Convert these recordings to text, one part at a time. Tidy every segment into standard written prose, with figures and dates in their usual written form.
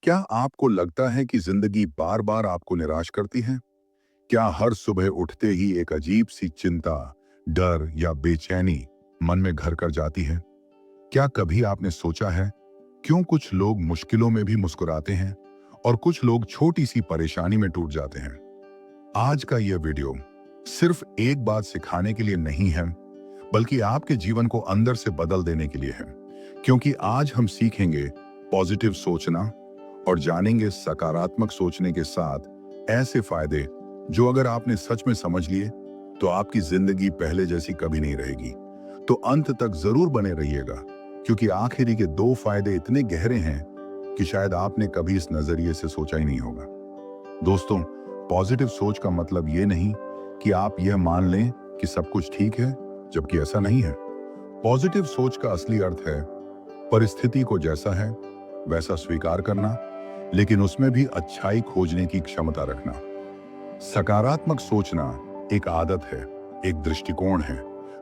क्या आपको लगता है कि जिंदगी बार बार आपको निराश करती है? क्या हर सुबह उठते ही एक अजीब सी चिंता, डर या बेचैनी मन में घर कर जाती है? क्या कभी आपने सोचा है क्यों कुछ लोग मुश्किलों में भी मुस्कुराते हैं और कुछ लोग छोटी सी परेशानी में टूट जाते हैं? आज का यह वीडियो सिर्फ एक बात सिखाने के लिए नहीं है, बल्कि आपके जीवन को अंदर से बदल देने के लिए है। क्योंकि आज हम सीखेंगे पॉजिटिव सोचना और जानेंगे सकारात्मक सोचने के साथ ऐसे फायदे जो अगर आपने सच में समझ लिए तो आपकी जिंदगी पहले जैसी कभी नहीं रहेगी। तो अंत तक जरूर बने रहिएगा, क्योंकि आखिरी के दो फायदे इतने गहरे हैं कि शायद आपने कभी इस नजरिए से सोचा ही नहीं होगा। दोस्तों, पॉजिटिव सोच का मतलब ये नहीं कि आप यह मान लें कि सब कुछ ठीक है, जबकि ऐसा नहीं है। पॉजिटिव सोच का असली अर्थ है परिस्थिति को जैसा है वैसा स्वीकार करना, लेकिन उसमें भी अच्छाई खोजने की क्षमता रखना। सकारात्मक सोचना एक आदत है, एक दृष्टिकोण है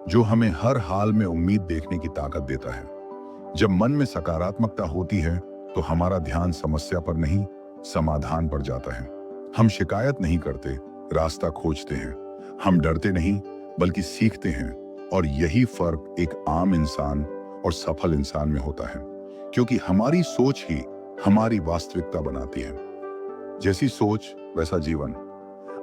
जो हमें हर हाल में उम्मीद देखने की ताकत देता है। जब मन में सकारात्मकता होती है तो हमारा ध्यान समस्या पर नहीं, समाधान पर जाता है। हम शिकायत नहीं करते, रास्ता खोजते हैं। हम डरते नहीं, बल्कि सीखते हैं। और यही फर्क एक आम इंसान और सफल इंसान में होता है, क्योंकि हमारी सोच ही हमारी वास्तविकता बनाती है। जैसी सोच वैसा जीवन।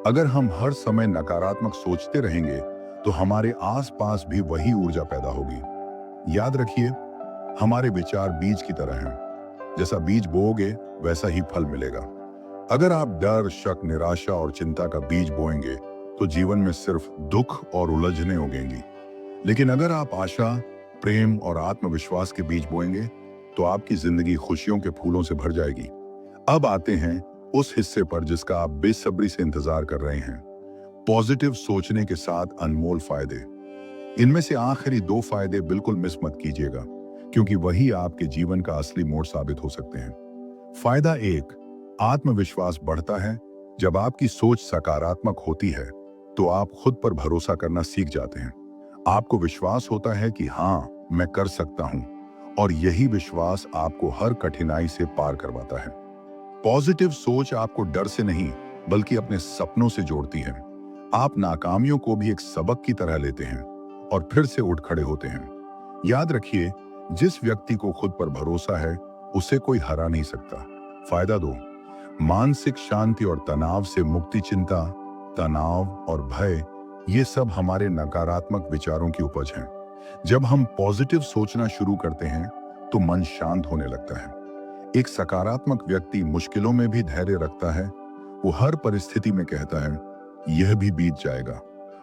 अगर हम हर समय नकारात्मक सोचते रहेंगे तो हमारे आसपास भी वही ऊर्जा पैदा होगी। याद रखिए, हमारे विचार बीज की तरह हैं। जैसा बीज बोओगे वैसा ही फल मिलेगा। अगर आप डर, शक, निराशा और चिंता का बीज बोएंगे तो जीवन में सिर्फ दुख और उलझने उगेंगी। लेकिन अगर आप आशा, प्रेम और आत्मविश्वास के बीज बोएंगे तो आपकी जिंदगी खुशियों के फूलों से भर जाएगी। अब आते हैं उस हिस्से पर जिसका आप बेसब्री से इंतजार कर रहे हैं। पॉजिटिव सोचने के साथ अनमोल फायदे। इनमें से आखिरी दो फायदे बिल्कुल मिस मत कीजिएगा, क्योंकि वही आपके जीवन का असली मोड़ साबित हो सकते हैं। फायदा एक, आत्मविश्वास बढ़ता है। जब आपकी सोच सकारात्मक होती है तो आप खुद पर भरोसा करना सीख जाते हैं। आपको विश्वास होता है कि हाँ, मैं कर सकता हूं, और यही विश्वास आपको हर कठिनाई से पार करवाता है। पॉजिटिव सोच आपको डर से नहीं, बल्कि अपने सपनों से जोड़ती है। आप नाकामियों को भी एक सबक की तरह लेते हैं और फिर से उठ खड़े होते हैं। याद रखिए, जिस व्यक्ति को खुद पर भरोसा है उसे कोई हरा नहीं सकता। फायदा दो, मानसिक शांति और तनाव से मुक्ति। चिंता, तनाव और भय, ये सब हमारे नकारात्मक विचारों की उपज हैं। जब हम पॉजिटिव सोचना शुरू करते हैं तो मन शांत होने लगता है। एक सकारात्मक व्यक्ति मुश्किलों में भी धैर्य रखता है। वो हर परिस्थिति में कहता है, यह भी बीत जाएगा।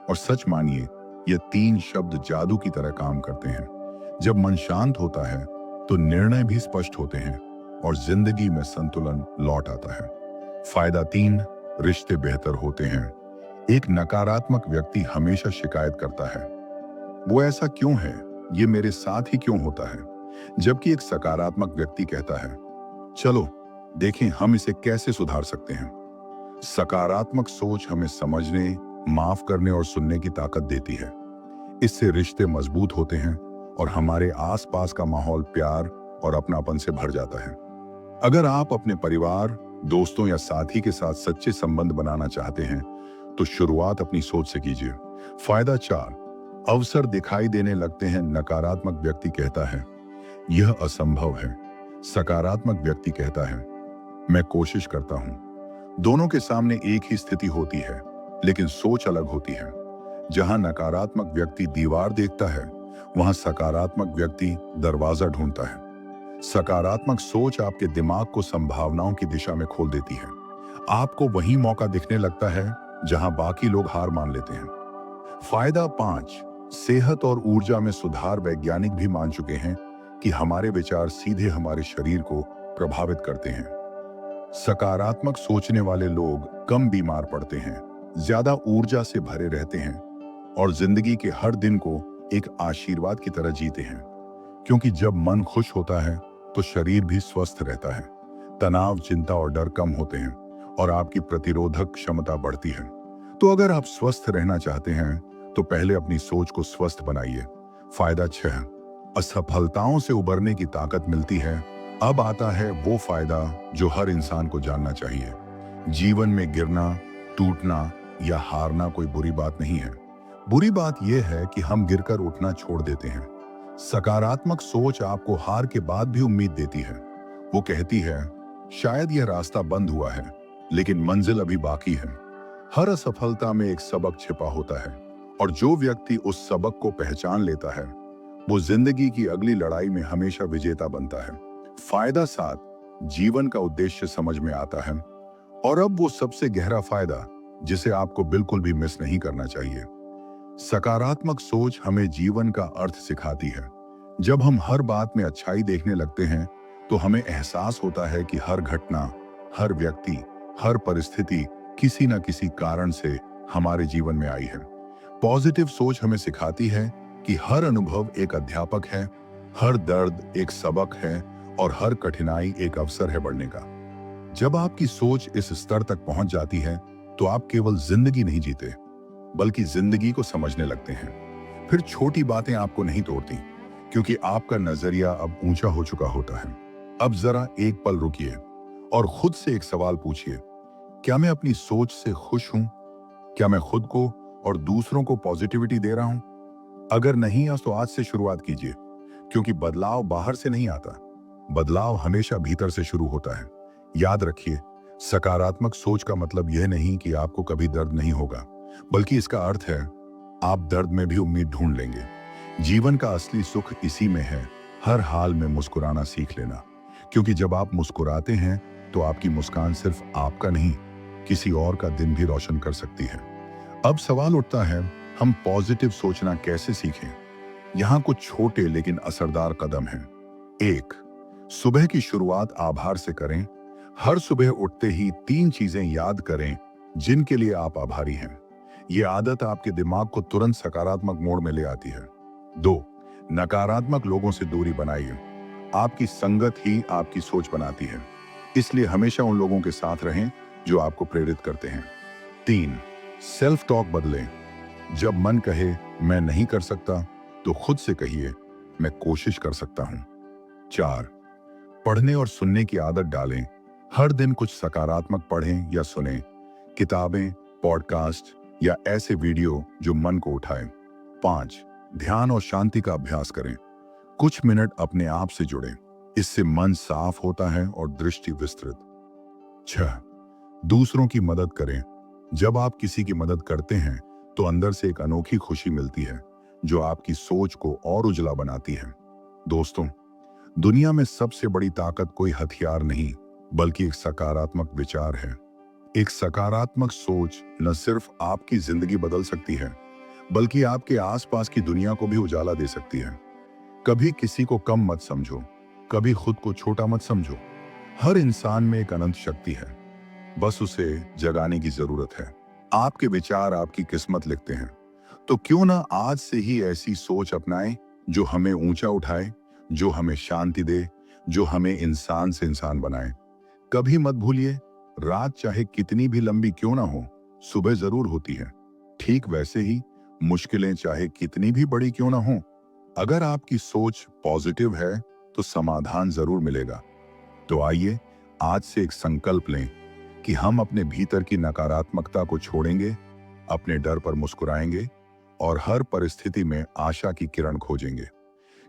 और सच मानिए, ये तीन शब्द जादू की तरह काम करते हैं। जब मन शांत होता है तो निर्णय भी स्पष्ट होते हैं और जिंदगी में संतुलन लौट आता है। फायदा तीन, रिश्ते बेहतर होते हैं। एक नकारात्मक व्यक्ति हमेशा शिकायत करता है, वो ऐसा क्यों है, ये मेरे साथ ही क्यों होता है। जबकि एक सकारात्मक व्यक्ति कहता है, चलो देखें हम इसे कैसे सुधार सकते हैं। सकारात्मक सोच हमें समझने, माफ करने और सुनने की ताकत देती है। इससे रिश्ते मजबूत होते हैं और हमारे आसपास का माहौल प्यार और अपनापन से भर जाता है। अगर आप अपने परिवार, दोस्तों या साथी के साथ सच्चे संबंध बनाना चाहते हैं तो शुरुआत अपनी सोच से कीजिए। फायदा चार, अवसर दिखाई देने लगते हैं। नकारात्मक व्यक्ति कहता है, यह असंभव है। सकारात्मक व्यक्ति कहता है, मैं कोशिश करता हूं। दोनों के सामने एक ही स्थिति होती है, लेकिन सोच अलग होती है। जहां नकारात्मक व्यक्ति दीवार देखता है, वहां सकारात्मक व्यक्ति दरवाजा ढूंढता है। सकारात्मक सोच आपके दिमाग को संभावनाओं की दिशा में खोल देती है। आपको वही मौका दिखने लगता है जहां बाकी लोग हार मान लेते हैं। फायदा पांच, सेहत और ऊर्जा में सुधार। वैज्ञानिक भी मान चुके हैं कि हमारे विचार सीधे हमारे शरीर को प्रभावित करते हैं। सकारात्मक सोचने वाले लोग कम बीमार पड़ते हैं, ज्यादा ऊर्जा से भरे रहते हैं और जिंदगी के हर दिन को एक आशीर्वाद की तरह जीते हैं। क्योंकि जब मन खुश होता है तो शरीर भी स्वस्थ रहता है। तनाव, चिंता और डर कम होते हैं और आपकी प्रतिरोधक क्षमता बढ़ती है। तो अगर आप स्वस्थ रहना चाहते हैं तो पहले अपनी सोच को स्वस्थ बनाइए। फायदा छह, असफलताओं से उबरने की ताकत मिलती है। अब आता है वो फायदा जो हर इंसान को जानना चाहिए। जीवन में गिरना, टूटना या हारना कोई बुरी बात नहीं है। बुरी बात यह है कि हम गिरकर उठना छोड़ देते हैं। सकारात्मक सोच आपको हार के बाद भी उम्मीद देती है। वो कहती है, शायद यह रास्ता बंद हुआ है, लेकिन मंजिल अभी बाकी है। हर असफलता में एक सबक छिपा होता है, और जो व्यक्ति उस सबक को पहचान लेता है, वो जिंदगी की अगली लड़ाई में हमेशा विजेता बनता है। फायदा 7, जीवन का उद्देश्य समझ में आता है। और अब वो सबसे गहरा फायदा, जिसे आपको बिल्कुल भी मिस नहीं करना चाहिए। सकारात्मक सोच हमें जीवन का अर्थ सिखाती है। जब हम हर बात में अच्छाई देखने लगते हैं, तो हमें एहसास होता है कि हर घटना, हर व्यक्ति, हर परिस्थिति किसी न किसी कारण से हमारे जीवन में आई है। पॉजिटिव सोच हमें सिखाती है कि हर अनुभव एक अध्यापक है, हर दर्द एक सबक है, और हर कठिनाई एक अवसर है बढ़ने का। जब आपकी सोच इस स्तर तक पहुंच जाती है, तो आप केवल जिंदगी नहीं जीते, बल्कि जिंदगी को समझने लगते हैं। फिर छोटी बातें आपको नहीं तोड़ती, क्योंकि आपका नजरिया अब ऊंचा हो चुका होता है। अब जरा एक पल रुकिए और खुद से एक सवाल पूछिए, क्या मैं अपनी सोच से खुश हूं? क्या मैं खुद को और दूसरों को पॉजिटिविटी दे रहा हूं? अगर नहीं है, तो आज से शुरुआत कीजिए, क्योंकि बदलाव बाहर से नहीं आता, बदलाव हमेशा भीतर से शुरू होता है। याद रखिए, सकारात्मक सोच का मतलब यह नहीं कि आपको कभी दर्द नहीं होगा, बल्कि इसका अर्थ है आप दर्द में भी उम्मीद ढूंढ लेंगे। जीवन का असली सुख इसी में है, हर हाल में मुस्कुराना सीख लेना, क्योंकि जब आप मुस्कुराते हैं, तो आपकी मुस्कान सिर्फ आपका नहीं, किसी और का दिन भी रोशन कर सकती है। अब सवाल उठता है, हम पॉजिटिव सोचना कैसे सीखें? यहाँ कुछ छोटे लेकिन असरदार कदम हैं। 1, सुबह की शुरुआत आभार से करें। हर सुबह उठते ही 3 चीजें याद करें जिनके लिए आप आभारी हैं। ये आदत आपके दिमाग को तुरंत सकारात्मक मोड में ले आती है। 2, नकारात्मक लोगों से दूरी बनाइए। आपकी संगत ही आपकी सोच बनाती है, इसलिए हमेशा उन लोगों के साथ रहें जो आपको प्रेरित करते हैं। 3, सेल्फ टॉक बदलें। जब मन कहे मैं नहीं कर सकता, तो खुद से कहिए मैं कोशिश कर सकता हूं। 4, पढ़ने और सुनने की आदत डालें। हर दिन कुछ सकारात्मक पढ़ें या सुनें, किताबें, पॉडकास्ट या ऐसे वीडियो जो मन को उठाए। 5, ध्यान और शांति का अभ्यास करें। कुछ मिनट अपने आप से जुड़ें, इससे मन साफ होता है और दृष्टि विस्तृत। 6, दूसरों की मदद करें। जब आप किसी की मदद करते हैं, तो अंदर से एक अनोखी खुशी मिलती है, जो आपकी सोच को और उजला बनाती है। दोस्तों, दुनिया में सबसे बड़ी ताकत कोई हथियार नहीं, बल्कि एक सकारात्मक विचार है। एक सकारात्मक सोच न सिर्फ आपकी जिंदगी बदल सकती है, बल्कि आपके आसपास की दुनिया को भी उजाला दे सकती है। कभी किसी को कम मत समझो, कभी खुद को छोटा मत समझो। हर इंसान में एक अनंत शक्ति है, बस उसे जगाने की जरूरत है। आपके विचार आपकी किस्मत लिखते हैं, तो क्यों ना आज से ही ऐसी सोच अपनाएं जो हमें ऊंचा उठाए, जो हमें शांति दे, जो हमें इंसान से इंसान बनाए। कभी मत भूलिए, रात चाहे कितनी भी लंबी क्यों ना हो, सुबह जरूर होती है। ठीक वैसे ही मुश्किलें चाहे कितनी भी बड़ी क्यों ना हो, अगर आपकी सोच पॉजिटिव है, तो समाधान जरूर मिलेगा। तो आइए आज से एक संकल्प लें कि हम अपने भीतर की नकारात्मकता को छोड़ेंगे, अपने डर पर मुस्कुराएंगे और हर परिस्थिति में आशा की किरण खोजेंगे।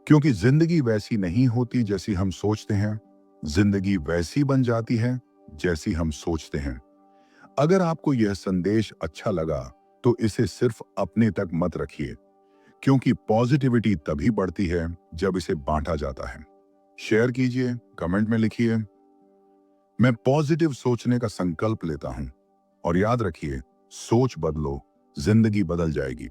क्योंकि जिंदगी वैसी नहीं होती जैसी हम सोचते हैं, जिंदगी वैसी बन जाती है जैसी हम सोचते हैं। अगर आपको यह संदेश अच्छा लगा, तो इसे सिर्फ अपने तक मत रखिए, क्योंकि पॉजिटिविटी तभी बढ़ती है जब इसे बांटा जाता है। शेयर कीजिए, कमेंट में लिखिए, मैं पॉजिटिव सोचने का संकल्प लेता हूं। और याद रखिए, सोच बदलो, जिंदगी बदल जाएगी।